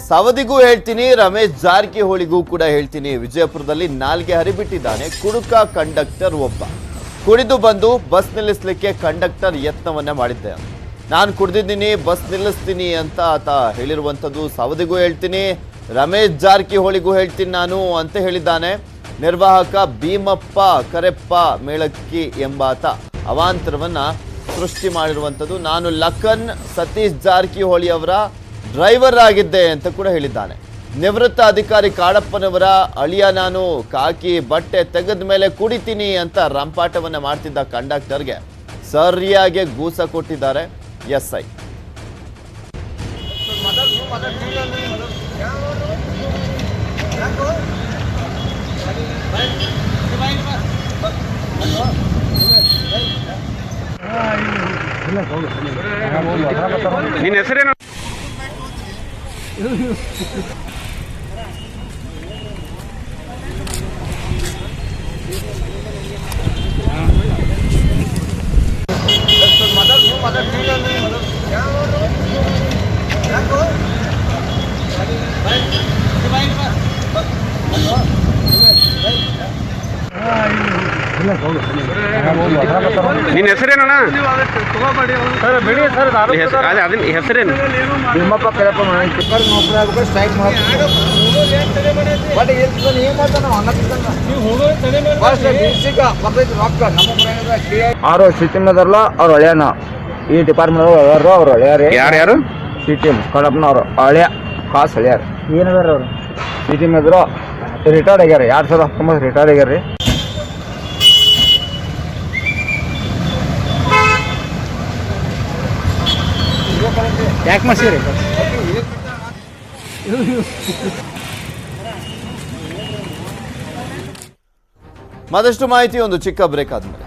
ಸವದಿಗೂ ಹೇಳ್ತೀನಿ, ರಮೇಶ್ ಜಾರಕಿಹೊಳಿಗೂ ಕೂಡ ಹೇಳ್ತೀನಿ. ವಿಜಯಪುರದಲ್ಲಿ ನಾಲ್ಗೆ ಹರಿಬಿಟ್ಟಿದ್ದಾನೆ ಕುಡುಕ ಕಂಡಕ್ಟರ್ ಒಬ್ಬ. ಕುಡಿದು ಬಂದು ಬಸ್ ನಿಲ್ಲಿಸಲಿಕ್ಕೆ ಕಂಡಕ್ಟರ್ ಯತ್ನವನ್ನ ಮಾಡಿದ್ದೆ. ನಾನು ಕುಡಿದಿದ್ದೀನಿ, ಬಸ್ ನಿಲ್ಲಿಸ್ತೀನಿ ಅಂತ ಆತ ಹೇಳಿರುವಂಥದ್ದು. ಸವದಿಗೂ ಹೇಳ್ತೀನಿ, ರಮೇಶ್ ಜಾರಕಿಹೊಳಿಗೂ ಹೇಳ್ತೀನಿ ನಾನು ಅಂತ ಹೇಳಿದ್ದಾನೆ. ನಿರ್ವಾಹಕ ಭೀಮಪ್ಪ ಕರೆಪ್ಪ ಮೇಳಕ್ಕಿ ಎಂಬಾತ ಅವಾಂತರವನ್ನ ಸೃಷ್ಟಿ ಮಾಡಿರುವಂಥದ್ದು. ನಾನು ಲಖನ್ ಸತೀಶ್ ಜಾರಕಿಹೊಳಿ ಅವರ ಡ್ರೈವರ್ ಆಗಿದ್ದೆ ಅಂತ ಕೂಡ ಹೇಳಿದ್ದಾನೆ. ನಿವೃತ್ತ ಅಧಿಕಾರಿ ಕಾಳಪ್ಪನವರ ಅಳಿಯ ನಾನು. ಕಾಕಿ ಬಟ್ಟೆ ತೆಗೆದ ಮೇಲೆ ಕುಡಿತೀನಿ ಅಂತ ರಂಪಾಟವನ್ನ ಮಾಡ್ತಿದ್ದ ಕಂಡಕ್ಟರ್ಗೆ ಸರಿಯಾಗಿ ಗೂಸ ಕೊಟ್ಟಿದ್ದಾರೆ ಎಸ್ಐ. ನಿನ್ನ ಹೆಸರೇನು? ನಿನ್ನ ಹೆಸರೇನಣ್ಣ? ಅದನ್ನ ಹೆಸರೇನು? ಭೀಮಪ್ಪ ಕರೆಪ್ಪ ನೌಕರಿ ಆಗ್ಬೇಕು, ಸ್ಟ್ರೈಕ್ ಮಾಡಬೇಕು. ಬಟ್ ಅವರು ಸಿಟಿಮದಲ್ಲ, ಅವ್ರ ಹಳೆಯನ ಈ ಡಿಪಾರ್ಟ್ಮೆಂಟ್ ಅವ್ರ ಹಳೆಯಾರಿ. ಯಾರ್ಯಾರು? ಸಿಟಿಮ್ ಕಡಪ್ಪನವ್ರು ಹಳೆಯ ಖಾಸ್ ಹಳೆಯಾರ. ಏನದಾರ ಅವರು ಸಿಟಿಮದ್ರು ರಿಟೈರ್ಡ್ ಆಗ್ಯಾರ. 2019 ರಿಟೈರ್ಡ್ ಆಗ್ಯಾರ. ಯಾಕೆ ಮಾಡ್ಸಿರಿ? ಮತ್ತಷ್ಟು ಮಾಹಿತಿ ಒಂದು ಚಿಕ್ಕ ಬ್ರೇಕ್ ಆದ್ಮೇಲೆ.